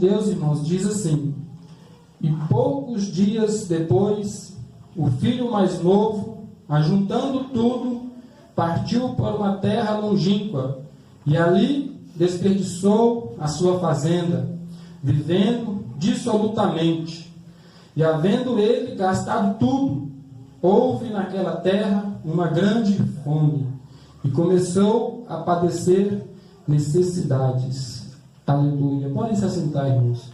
Deus, irmãos, diz assim: e poucos dias depois, o filho mais novo, ajuntando tudo, partiu para uma terra longínqua, e ali desperdiçou a sua fazenda, vivendo dissolutamente. E havendo ele gastado tudo, houve naquela terra uma grande fome, e começou a padecer necessidades. Aleluia. Podem se assentar, irmãos.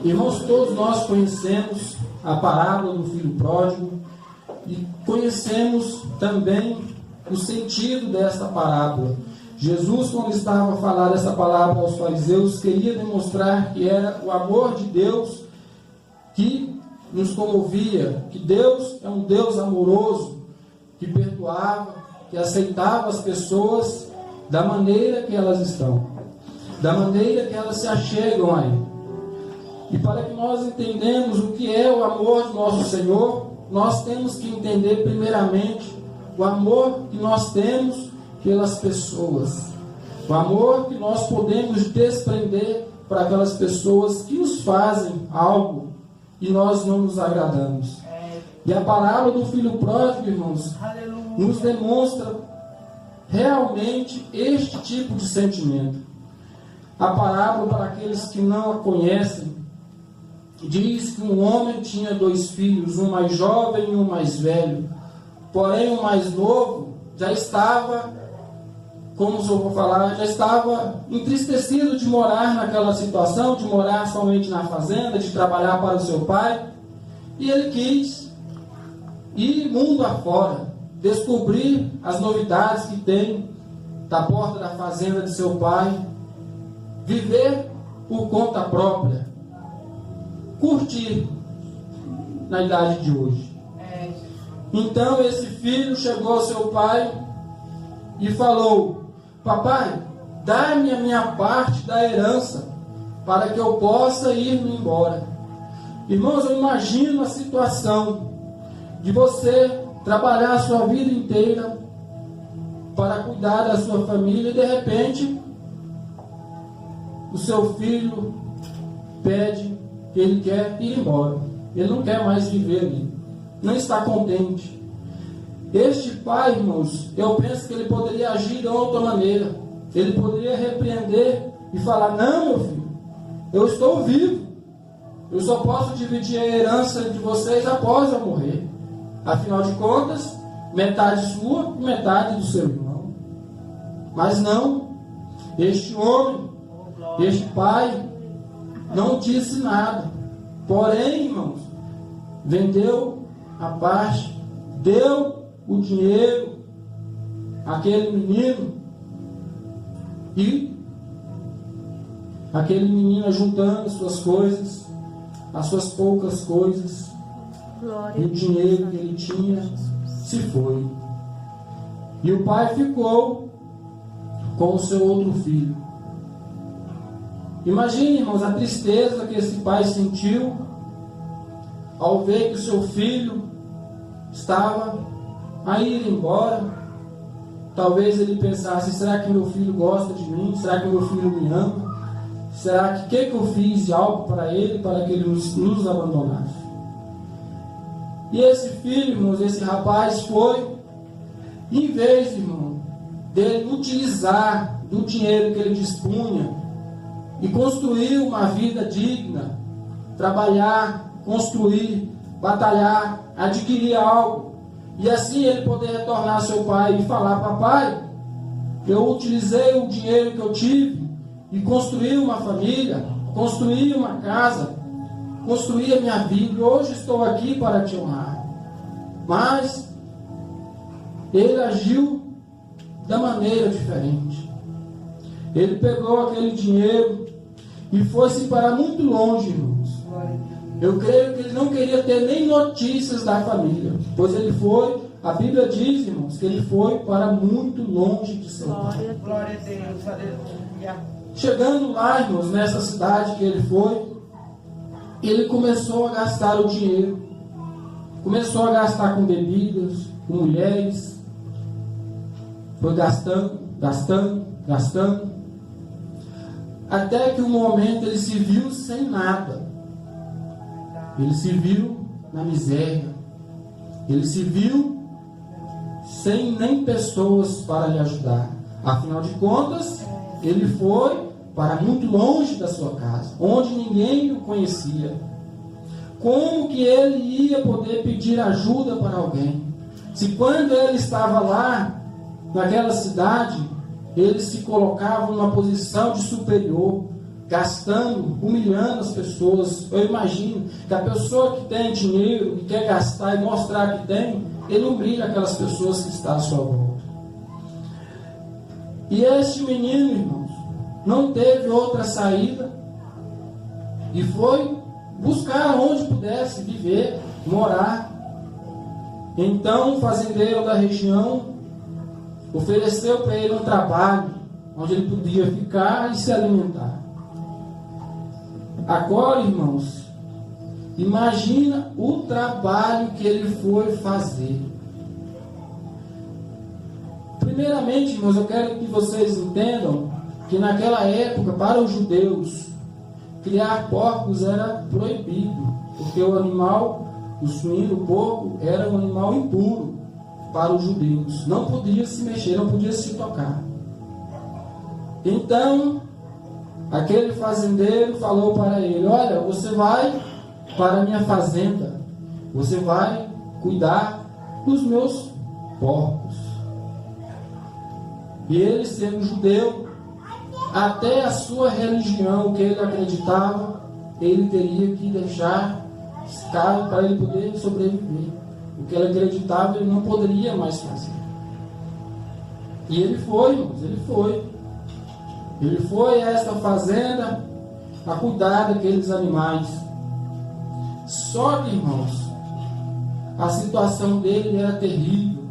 Irmãos, todos nós conhecemos a parábola do filho pródigo e conhecemos também o sentido desta parábola. Jesus, quando estava a falar dessa palavra aos fariseus, queria demonstrar que era o amor de Deus que nos comovia, que Deus é um Deus amoroso, que perdoava, que aceitava as pessoas da maneira que elas estão, da maneira que elas se achegam a Ele. E para que nós entendamos o que é o amor de nosso Senhor, nós temos que entender primeiramente o amor que nós temos pelas pessoas, o amor que nós podemos desprender para aquelas pessoas que nos fazem algo e nós não nos agradamos. E a parábola do filho pródigo, irmãos, nos demonstra realmente este tipo de sentimento. A parábola, para aqueles que não a conhecem, diz que um homem tinha 2 filhos, um mais jovem e um mais velho. Porém, o mais novo já estava, como eu vou falar, já estava entristecido de morar naquela situação, de morar somente na fazenda, de trabalhar para o seu pai. E ele quis ir mundo afora, descobrir as novidades que tem da porta da fazenda de seu pai, viver por conta própria, curtir na idade de hoje. Então esse filho chegou ao seu pai e falou: papai, dá-me a minha parte da herança, para que eu possa ir embora. Irmãos, eu imagino a situação de você trabalhar a sua vida inteira para cuidar da sua família e de repente o seu filho pede que ele quer ir embora. Ele não quer mais viver ali, não está contente. Este pai, irmãos, eu penso que ele poderia agir de outra maneira. Ele poderia repreender e falar: não, meu filho, eu estou vivo, eu só posso dividir a herança de vocês após eu morrer. Afinal de contas, metade sua e metade do seu irmão. Mas não, este homem, este pai, não disse nada. Porém, irmãos, vendeu a parte, deu o dinheiro àquele menino, e aquele menino, juntando as suas coisas, as suas poucas coisas, e o dinheiro que ele tinha, se foi. E o pai ficou com o seu outro filho. Imagine, irmãos, a tristeza que esse pai sentiu ao ver que o seu filho estava a ir embora. Talvez ele pensasse: será que meu filho gosta de mim? Será que meu filho me ama? Será que eu fiz de algo para ele, para que ele nos abandonasse? E esse filho, irmãos, esse rapaz foi, em vez, irmão, dele utilizar do dinheiro que ele dispunha e construir uma vida digna, trabalhar, construir, batalhar, adquirir algo, e assim ele poder retornar ao seu pai e falar: papai, eu utilizei o dinheiro que eu tive e construí uma família, construí uma casa, construí a minha vida, e hoje estou aqui para te honrar. Mas ele agiu da maneira diferente. Ele pegou aquele dinheiro e foi-se para muito longe, irmãos. Eu creio que ele não queria ter nem notícias da família, pois ele foi, a Bíblia diz, irmãos, que ele foi para muito longe de seu pai. Glória a Deus, aleluia. Chegando lá, irmãos, nessa cidade que ele foi, ele começou a gastar o dinheiro. Começou a gastar com bebidas, com mulheres. Foi gastando. até que um momento ele se viu sem nada. Ele se viu na miséria. Ele se viu sem nem pessoas para lhe ajudar. Afinal de contas, ele foi para muito longe da sua casa, onde ninguém o conhecia. Como que ele ia poder pedir ajuda para alguém? Se quando ele estava lá, naquela cidade, ele se colocava numa posição de superior, gastando, humilhando as pessoas. Eu imagino que a pessoa que tem dinheiro e quer gastar e mostrar que tem, ele humilha aquelas pessoas que estão à sua volta. E este menino, irmãos, não teve outra saída e foi buscar onde pudesse viver, morar. Então o fazendeiro da região ofereceu para ele um trabalho onde ele podia ficar e se alimentar. Agora, irmãos, imagina o trabalho que ele foi fazer. Primeiramente, irmãos, eu quero que vocês entendam que naquela época, para os judeus, criar porcos era proibido, porque o animal, o suíno, o porco, era um animal impuro para os judeus. Não podia se mexer, não podia se tocar. Então, aquele fazendeiro falou para ele: olha, você vai para a minha fazenda, você vai cuidar dos meus porcos. E ele, sendo judeu, até a sua religião, que ele acreditava, ele teria que deixar escravo para ele poder sobreviver. O que ele acreditava, ele não poderia mais fazer. E ele foi, irmãos, ele foi. Ele foi a esta fazenda a cuidar daqueles animais. Só que, irmãos, a situação dele era terrível.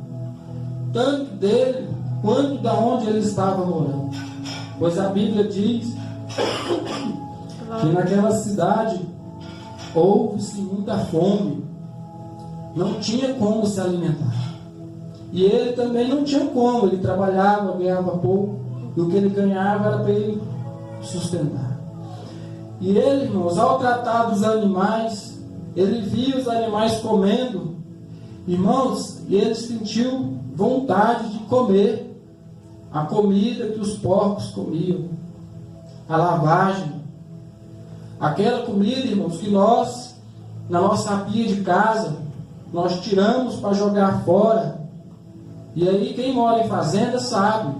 Tanto dele, quanto da onde ele estava morando. Pois a Bíblia diz que naquela cidade houve-se muita fome. Não tinha como se alimentar. E ele também não tinha como. Ele trabalhava, ganhava pouco. E o que ele ganhava era para ele sustentar. E ele, irmãos, ao tratar dos animais, ele via os animais comendo. Irmãos, e ele sentiu vontade de comer a comida que os porcos comiam, a lavagem, aquela comida, irmãos, que nós, na nossa pia de casa, nós tiramos para jogar fora. E aí quem mora em fazenda sabe,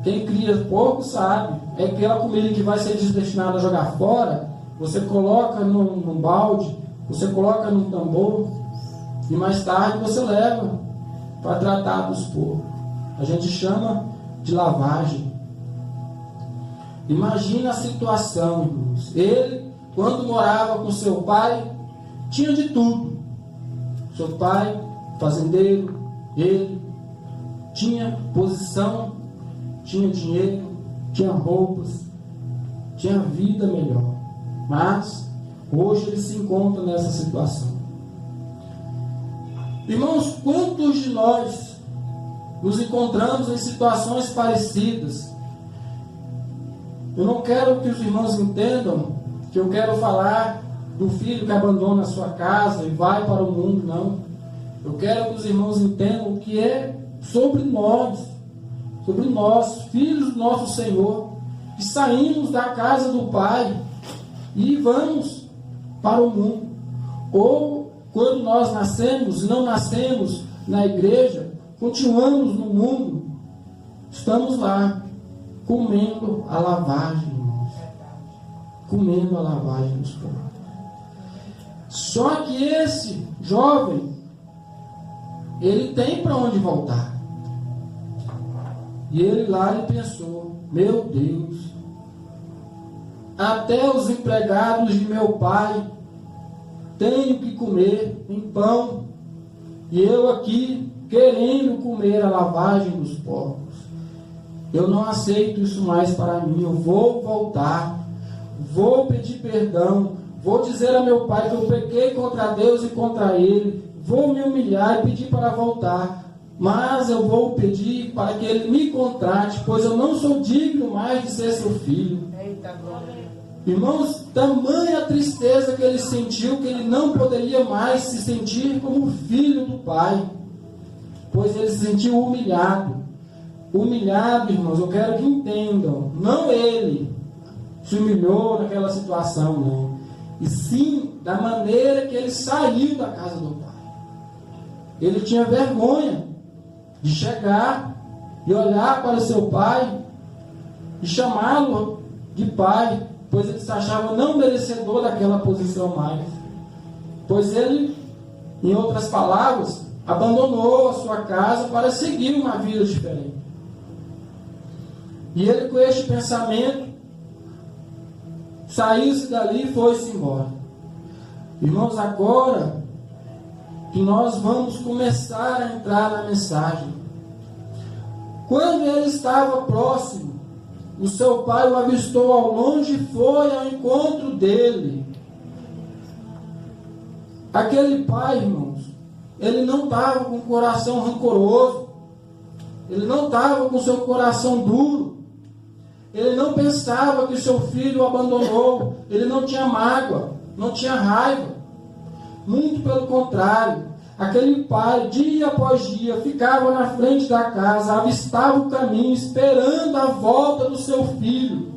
quem cria porco sabe, é aquela comida que vai ser destinada a jogar fora, você coloca num balde, você coloca num tambor, e mais tarde você leva para tratar dos porcos. A gente chama de lavagem. Imagina a situação, irmãos. Ele, quando morava com seu pai, tinha de tudo. Seu pai, fazendeiro, ele tinha posição, tinha dinheiro, tinha roupas, tinha vida melhor. Mas hoje ele se encontra nessa situação. Irmãos, quantos de nós nos encontramos em situações parecidas? Eu não quero que os irmãos entendam que eu quero falar do filho que abandona a sua casa e vai para o mundo, não. Eu quero que os irmãos entendam o que é sobre nós, filhos do nosso Senhor, que saímos da casa do Pai e vamos para o mundo. Ou quando nós nascemos e não nascemos na igreja, continuamos no mundo, estamos lá, comendo a lavagem, irmãos. Comendo a lavagem dos porcos. Só que esse jovem, ele tem para onde voltar. E ele lá, ele pensou: meu Deus, até os empregados de meu pai tenho que comer em pão, e eu aqui querendo comer a lavagem dos porcos. Eu não aceito isso mais para mim. Eu vou voltar, vou pedir perdão, vou dizer a meu pai que eu pequei contra Deus e contra ele, vou me humilhar e pedir para voltar. Mas eu vou pedir para que ele me contrate, pois eu não sou digno mais de ser seu filho. Eita glória. Irmãos, tamanha tristeza que ele sentiu, que ele não poderia mais se sentir como filho do pai, pois ele se sentiu humilhado. Humilhado, irmãos, eu quero que entendam, não ele se humilhou naquela situação, não, e sim da maneira que ele saiu da casa do pai. Ele tinha vergonha de chegar e olhar para seu pai e chamá-lo de pai, pois ele se achava não merecedor daquela posição mais. Pois ele, em outras palavras, abandonou a sua casa para seguir uma vida diferente. E ele, com este pensamento, saiu-se dali e foi-se embora. Irmãos, agora que nós vamos começar a entrar na mensagem. Quando ele estava próximo, o seu pai o avistou ao longe e foi ao encontro dele. Aquele pai, irmãos, ele não estava com o coração rancoroso, ele não estava com o seu coração duro, ele não pensava que o seu filho o abandonou, ele não tinha mágoa, não tinha raiva. Muito pelo contrário, aquele pai, dia após dia, ficava na frente da casa, avistava o caminho, esperando a volta do seu filho.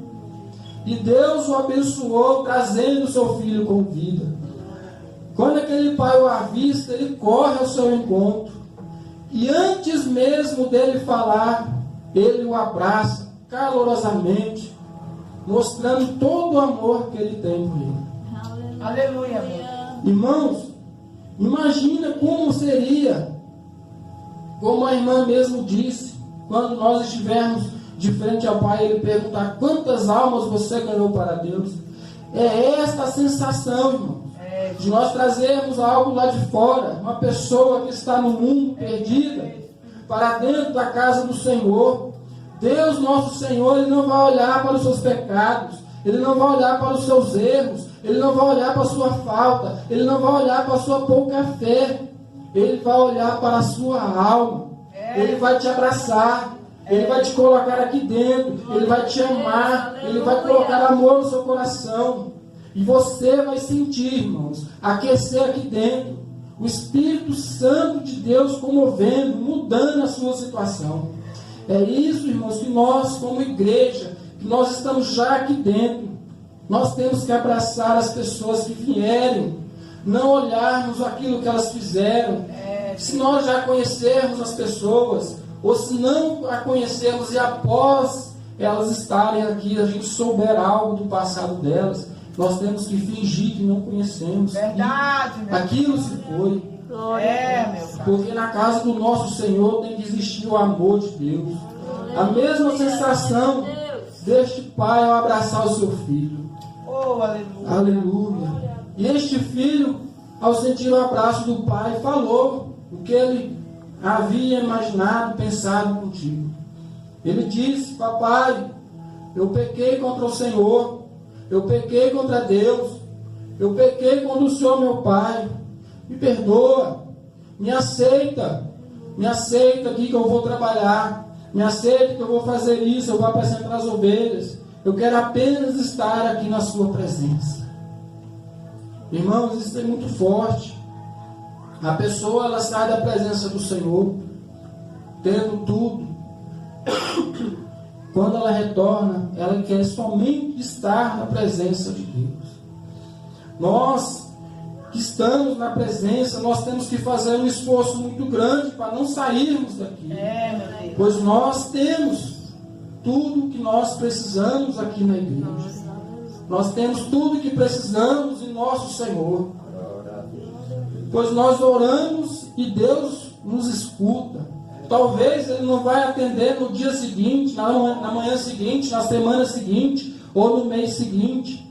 E Deus o abençoou, trazendo o seu filho com vida. Quando aquele pai o avista, ele corre ao seu encontro. E antes mesmo dele falar, ele o abraça calorosamente, mostrando todo o amor que ele tem por ele. Aleluia, meu. Irmãos, imagina como seria, como a irmã mesmo disse, quando nós estivermos de frente ao Pai, ele perguntar quantas almas você ganhou para Deus. É esta a sensação, irmãos, de nós trazermos algo lá de fora, uma pessoa que está no mundo perdida, para dentro da casa do Senhor. Deus, nosso Senhor, ele não vai olhar para os seus pecados, ele não vai olhar para os seus erros, ele não vai olhar para a sua falta, ele não vai olhar para a sua pouca fé, ele vai olhar para a sua alma, ele vai te abraçar, ele vai te colocar aqui dentro, ele vai te amar, ele vai colocar amor no seu coração, e você vai sentir, irmãos, aquecer aqui dentro, o Espírito Santo de Deus comovendo, mudando a sua situação. É isso, irmãos, que nós, como igreja, que nós estamos já aqui dentro, nós temos que abraçar as pessoas que vierem, não olharmos aquilo que elas fizeram. Se nós já conhecermos as pessoas, ou se não a conhecermos e após elas estarem aqui, a gente souber algo do passado delas, nós temos que fingir que não conhecemos. Verdade, meu. Aquilo se foi. Meu Pai. Porque na casa do nosso Senhor tem que existir o amor de Deus. A mesma sensação deste pai ao abraçar o seu filho. Oh, aleluia. Aleluia. E este filho, ao sentir o abraço do pai, falou o que ele havia imaginado, pensado contigo. Ele disse: papai, eu pequei contra o Senhor, eu pequei contra Deus, eu pequei contra o Senhor meu pai, me perdoa, me aceita aqui que eu vou trabalhar, me aceita que eu vou fazer isso, eu vou apacentar as ovelhas, eu quero apenas estar aqui na sua presença. Irmãos, isso é muito forte. A pessoa, ela sai da presença do Senhor, tendo tudo. Quando ela retorna, ela quer somente estar na presença de Deus. Nós que estamos na presença, nós temos que fazer um esforço muito grande para não sairmos daqui. Meu Deus. Pois nós temos tudo o que nós precisamos aqui na igreja. Nós temos tudo o que precisamos em nosso Senhor. Pois nós oramos e Deus nos escuta. Talvez Ele não vai atender no dia seguinte, na manhã seguinte, na semana seguinte, ou no mês seguinte.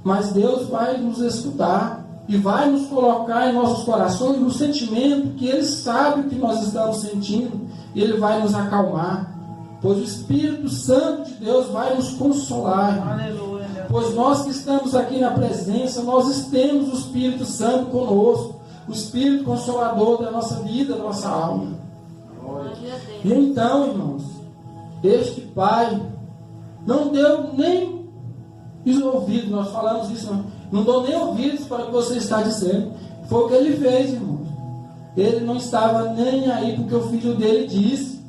Mas Deus vai nos escutar e vai nos colocar em nossos corações no sentimento que Ele sabe o que nós estamos sentindo, e Ele vai nos acalmar. Pois o Espírito Santo de Deus vai nos consolar. Aleluia. Pois nós que estamos aqui na presença, nós temos o Espírito Santo conosco, o Espírito Consolador da nossa vida, da nossa alma. E então, irmãos, este pai não deu nem E ouvidos, nós falamos isso, não dou nem ouvidos para o que você está dizendo. Foi o que ele fez, irmãos. Ele não estava nem aí porque o filho dele disse.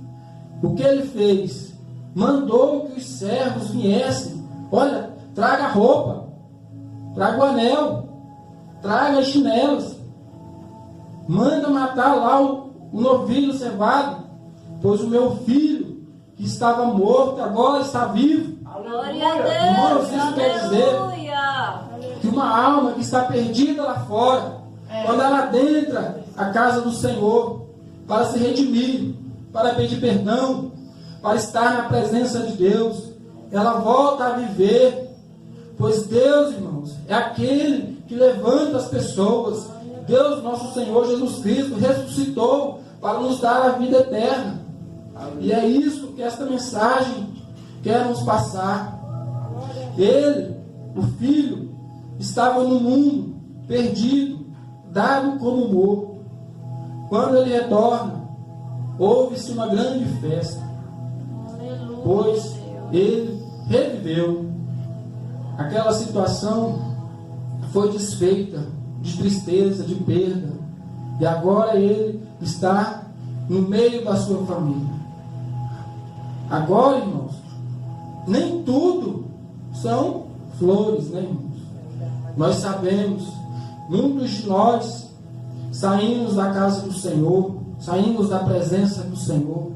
O que ele fez? Mandou que os servos viessem. Olha, traga a roupa, traga o anel, traga as chinelas. Manda matar lá o novilho cevado, pois o meu filho, que estava morto, agora está vivo. Glória a Deus. Irmãos, isso quer dizer que uma alma que está perdida lá fora, quando ela adentra a casa do Senhor, para se redimir, para pedir perdão, para estar na presença de Deus, ela volta a viver. Pois Deus, irmãos, é aquele que levanta as pessoas. Deus, nosso Senhor Jesus Cristo, ressuscitou para nos dar a vida eterna. E é isso que esta mensagem quer nos passar. Ele, o Filho, estava no mundo, perdido, dado como morto. Quando ele retorna, houve-se uma grande festa, pois ele reviveu. Aquela situação foi desfeita de tristeza, de perda, e agora ele está no meio da sua família. Agora, irmãos, nem tudo são flores, né, irmãos? Nós sabemos, muitos de nós saímos da casa do Senhor, saímos da presença do Senhor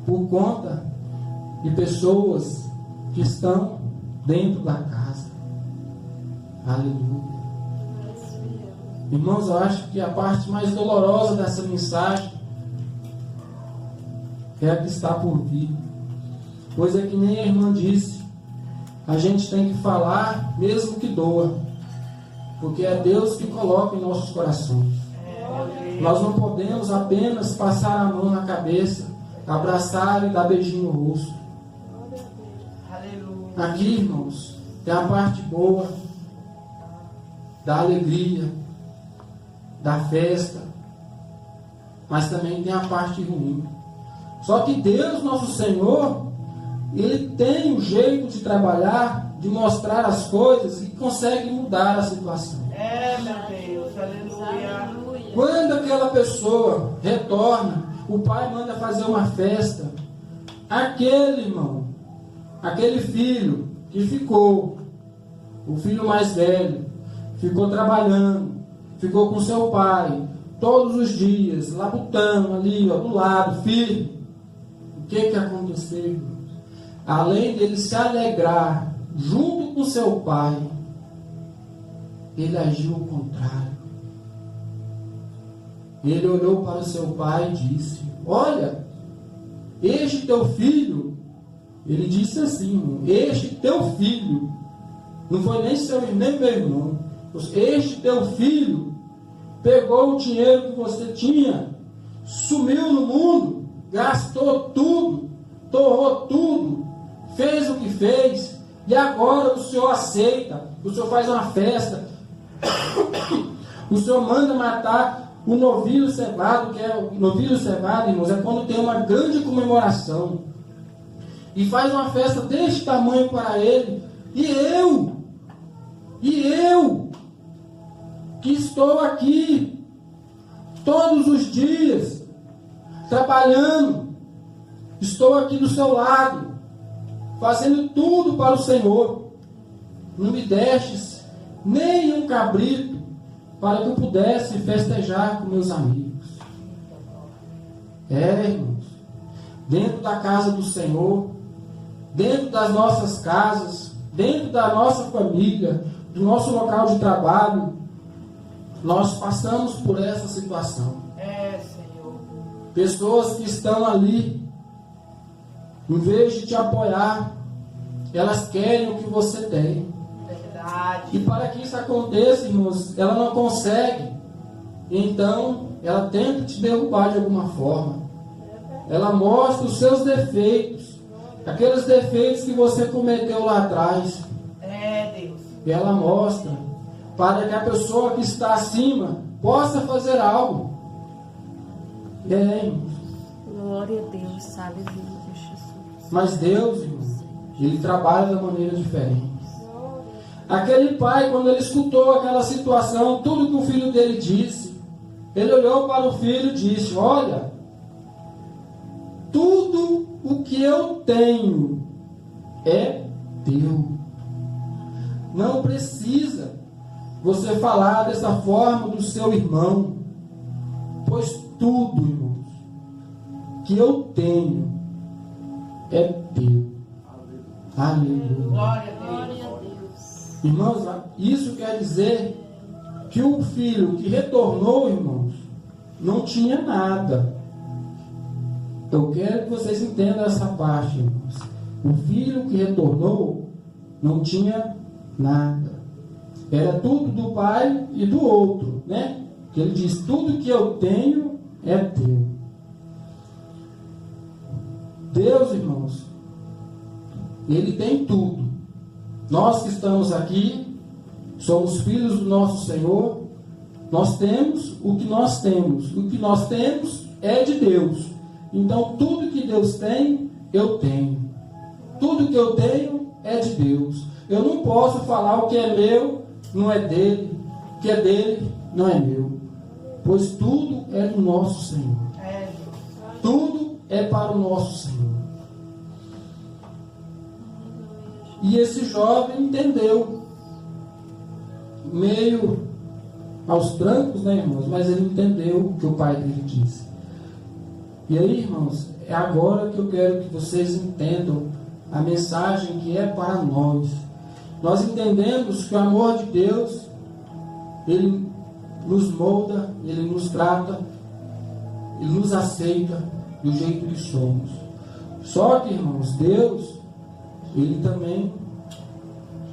por conta de pessoas que estão dentro da casa. Aleluia. Irmãos, eu acho que a parte mais dolorosa dessa mensagem é a que está por vir. Pois é que nem a irmã disse, a gente tem que falar mesmo que doa, porque é Deus que coloca em nossos corações. Nós não podemos apenas passar a mão na cabeça, abraçar e dar beijinho no rosto. Aqui, irmãos, tem a parte boa da alegria, da festa, mas também tem a parte ruim. Só que Deus, nosso Senhor, Ele tem um jeito de trabalhar, de mostrar as coisas e consegue mudar a situação. Meu Deus, aleluia. Quando aquela pessoa retorna, o pai manda fazer uma festa. Aquele irmão, aquele filho que ficou, o filho mais velho, ficou trabalhando, ficou com seu pai todos os dias, labutando ali, do lado, firme. O que aconteceu, irmãos? Além dele se alegrar junto com seu pai, ele agiu ao contrário. Ele olhou para o seu pai e disse: olha, este teu filho, ele disse assim, irmão, este teu filho, não foi nem meu irmão, este teu filho pegou o dinheiro que você tinha, sumiu no mundo, gastou tudo, torrou tudo, fez o que fez, e agora o Senhor aceita, o Senhor faz uma festa, o Senhor manda matar o novilho cevado, que é o novilho cevado, irmãos, é quando tem uma grande comemoração, e faz uma festa deste tamanho para ele, e eu, que estou aqui todos os dias, trabalhando, estou aqui do seu lado, fazendo tudo para o Senhor, não me destes nem um cabrito, para que eu pudesse festejar com meus amigos. Irmãos, dentro da casa do Senhor, dentro das nossas casas, dentro da nossa família, do nosso local de trabalho, nós passamos por essa situação. Senhor. Pessoas que estão ali, em vez de te apoiar, elas querem o que você tem. Verdade. E para que isso aconteça, irmãos, ela não consegue. Então, ela tenta te derrubar de alguma forma. Ela mostra os seus defeitos, aqueles defeitos que você cometeu lá atrás. Deus. E ela mostra para que a pessoa que está acima possa fazer algo. Irmãos. Glória a Deus, sabe, Jesus. Mas Deus, irmãos, Ele trabalha de maneira diferente. Aquele pai, quando ele escutou aquela situação, tudo que o filho dele disse, ele olhou para o filho e disse: olha, tudo o que eu tenho é teu. Não precisa você falar dessa forma do seu irmão, pois tudo, irmãos, que eu tenho é teu. Aleluia. Glória a Glória Deus. a Deus. Irmãos, isso quer dizer que o filho que retornou, irmãos, não tinha nada. Eu quero que vocês entendam essa parte, irmãos. O filho que retornou não tinha nada. Era tudo do pai e do outro, né? Que ele diz: tudo que eu tenho é teu. Deus, irmãos, Ele tem tudo. Nós que estamos aqui, somos filhos do nosso Senhor, nós temos o que nós temos. O que nós temos é de Deus. Então, tudo que Deus tem, eu tenho. Tudo que eu tenho é de Deus. Eu não posso falar o que é meu, não é dele. O que é dele, não é meu. Pois tudo é do nosso Senhor. Tudo é para o nosso Senhor. E esse jovem entendeu, meio aos trancos, né, irmãos? Mas ele entendeu o que o pai dele disse. E aí, irmãos, é agora que eu quero que vocês entendam a mensagem que é para nós. Nós entendemos que o amor de Deus, Ele nos molda, Ele nos trata, Ele nos aceita do jeito que somos. Só que, irmãos, Deus, Ele também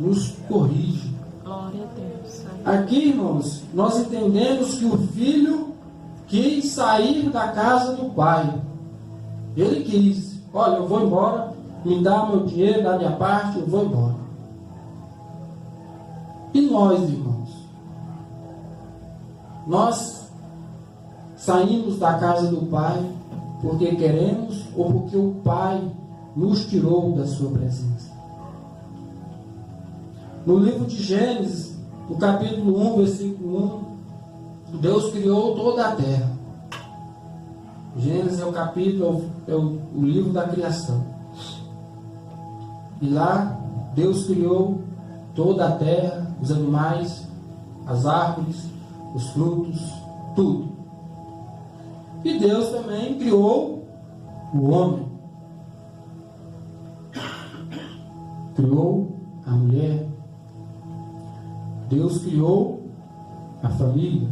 nos corrige. Glória a Deus. Aqui, irmãos, nós entendemos que o filho quis sair da casa do pai. Ele quis: olha, eu vou embora, me dá meu dinheiro, dá minha parte, eu vou embora. E nós, irmãos, nós saímos da casa do pai porque queremos ou porque o pai nos tirou da sua presença? No livro de Gênesis, no capítulo 1, versículo 1, Deus criou toda a terra. Gênesis é o capítulo, é o livro da criação. E lá, Deus criou toda a terra, os animais, as árvores, os frutos, tudo. E Deus também criou o homem. Criou a mulher. Deus criou a família.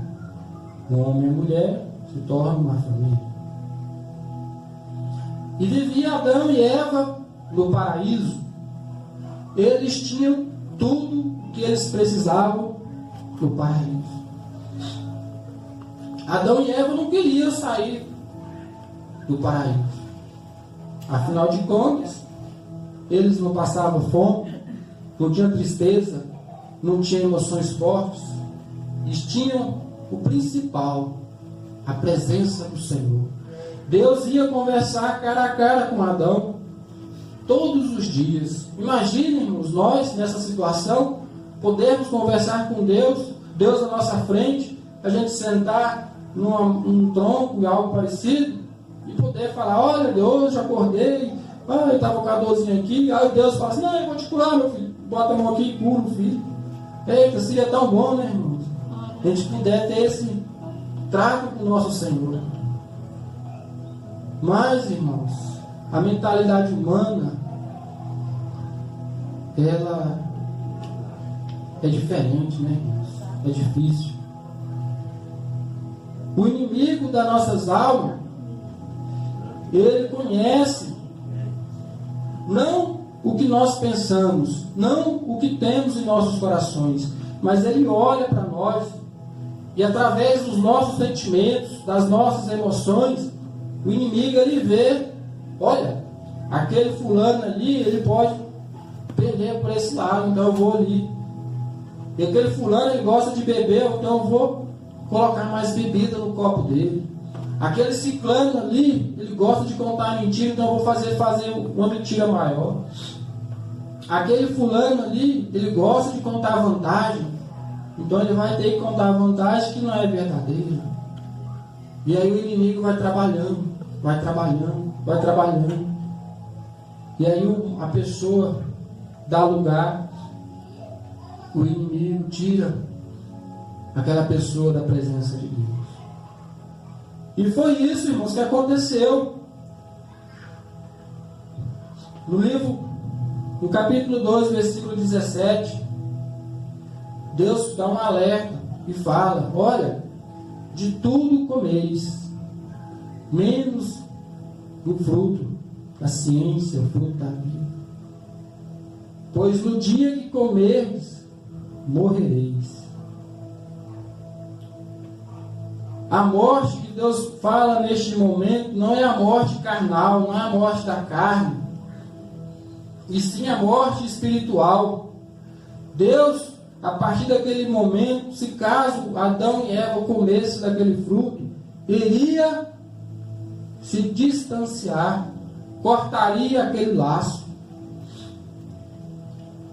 O homem e a mulher se tornam uma família. E vivia Adão e Eva no paraíso. Eles tinham tudo que eles precisavam no paraíso. Adão e Eva não queriam sair do paraíso. Afinal de contas, eles não passavam fome, não tinham tristeza, não tinham emoções fortes. Eles tinham o principal, a presença do Senhor. Deus ia conversar cara a cara com Adão todos os dias. Imaginemos nós nessa situação, podermos conversar com Deus, Deus à nossa frente, a gente sentar num tronco e algo parecido e poder falar: olha, Deus, já acordei, eu estava com a dorzinha aqui. Aí Deus fala assim: não, eu vou te curar, meu filho. Bota a mão aqui e cura o filho. Eita, seria tão bom, né, irmãos? A gente puder ter esse trato com o nosso Senhor. Mas, irmãos, a mentalidade humana, ela é diferente, né, irmãos? É difícil. O inimigo das nossas almas, ele conhece não o que nós pensamos, não o que temos em nossos corações, mas ele olha para nós e através dos nossos sentimentos, das nossas emoções, o inimigo ele vê: olha, aquele fulano ali, ele pode perder por esse lado, então eu vou ali. E aquele fulano, ele gosta de beber, então eu vou colocar mais bebida no copo dele. Aquele ciclano ali, ele gosta de contar mentira, então eu vou fazer uma mentira maior. aquele fulano ali, ele gosta de contar vantagem, então ele vai ter que contar vantagem que não é verdadeira. E aí o inimigo vai trabalhando, vai trabalhando, vai trabalhando. E aí a pessoa dá lugar, o inimigo tira aquela pessoa da presença de Deus. E foi isso, irmãos, que aconteceu. No capítulo 2, versículo 17, Deus dá um alerta e fala: olha, de tudo comeis, menos do fruto da ciência, o fruto da vida. Pois no dia que comerdes, morrereis. A morte que Deus fala neste momento não é a morte carnal, não é a morte da carne, e sim a morte espiritual. Deus, a partir daquele momento, se caso Adão e Eva comessem daquele fruto, iria se distanciar, cortaria aquele laço.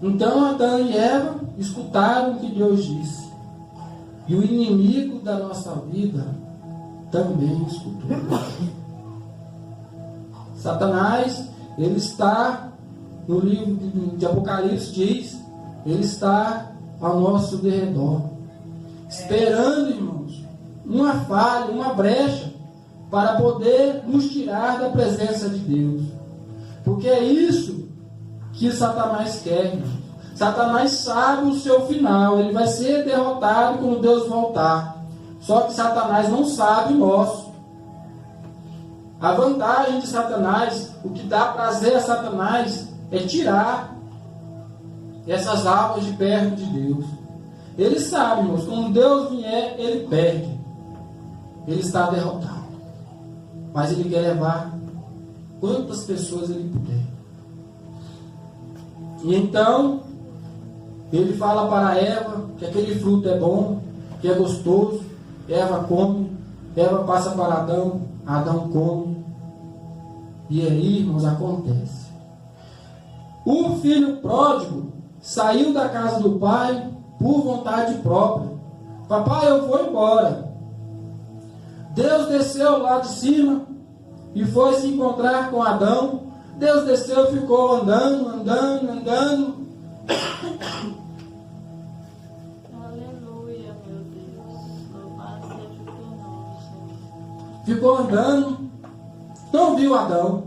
Então Adão e Eva escutaram o que Deus disse. E o inimigo da nossa vida também escutou. Satanás, ele está, no livro de Apocalipse diz, ele está ao nosso derredor, esperando, irmãos, uma falha, uma brecha, para poder nos tirar da presença de Deus. Porque é isso que Satanás quer, irmãos. Satanás sabe o seu final, ele vai ser derrotado quando Deus voltar. Só que Satanás não sabe o nosso. A vantagem de Satanás, o que dá prazer a Satanás, é tirar essas almas de perto de Deus. Ele sabe, irmãos, quando Deus vier, ele perde. Ele está derrotado. Mas ele quer levar quantas pessoas ele puder. E então, ele fala para Eva que aquele fruto é bom, que é gostoso. Eva come, Eva passa para Adão, Adão come. E aí, irmãos, acontece. O filho pródigo saiu da casa do pai por vontade própria. Papai, eu vou embora. Deus desceu lá de cima e foi se encontrar com Adão. Deus desceu e ficou andando. Aleluia, meu Deus. Louvado seja o teu nome, Senhor. Ficou andando, não viu Adão.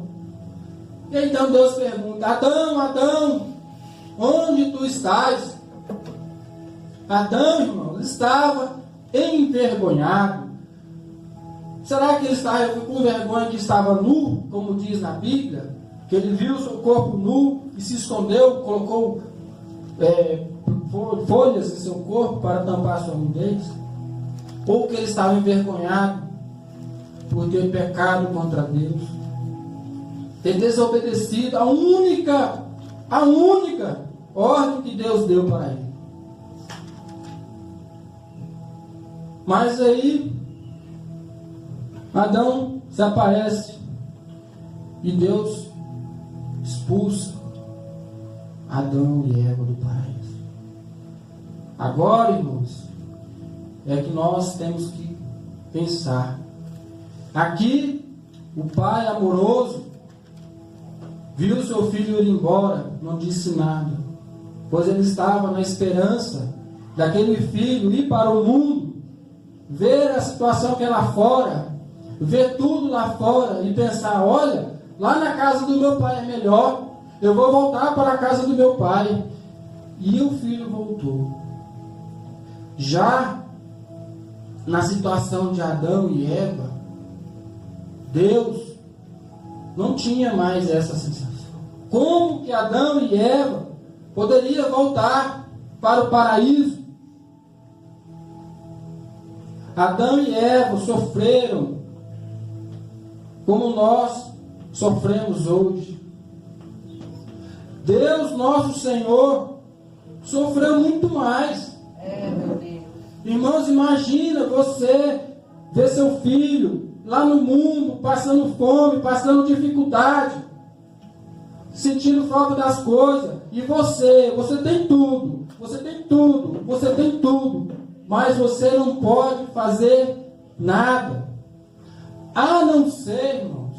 E então Deus pergunta: Adão, onde tu estás? Adão, irmão, estava envergonhado. Será que ele estava com vergonha que estava nu, como diz na Bíblia? Que ele viu o seu corpo nu e se escondeu, colocou folhas em seu corpo para tampar sua nudez? Ou que ele estava envergonhado por ter pecado contra Deus, ter desobedecido a única ordem que Deus deu para ele? Mas aí Adão desaparece e Deus expulsa Adão e Eva do paraíso. Agora, irmãos, é que nós temos que pensar. Aqui, o pai amoroso viu seu filho ir embora, não disse nada, pois ele estava na esperança daquele filho ir para o mundo, ver a situação que é lá fora, ver tudo lá fora e pensar: olha, lá na casa do meu pai é melhor, eu vou voltar para a casa do meu pai. E o filho voltou. Já na situação de Adão e Eva, Deus não tinha mais essa sensação. Como que Adão e Eva poderiam voltar para o paraíso? Adão e Eva sofreram como nós sofremos hoje. Deus, nosso Senhor, sofreu muito mais. Meu Deus. Irmãos, imagina você ver seu filho lá no mundo, passando fome, passando dificuldade. sentindo falta das coisas. E você tem tudo, você tem tudo, mas você não pode fazer nada. A não ser, irmãos,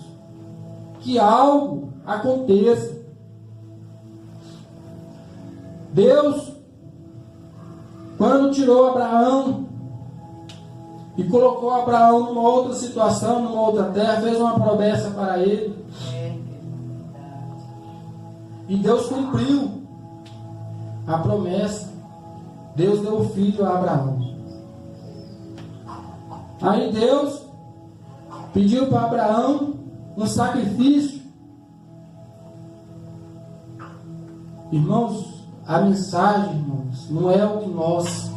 que algo aconteça. Deus, quando tirou Abraão e colocou Abraão numa outra situação, numa outra terra, fez uma promessa para ele. E Deus cumpriu a promessa. Deus deu o filho a Abraão. Aí Deus pediu para Abraão um sacrifício. Irmãos, a mensagem, irmãos, não é o que nós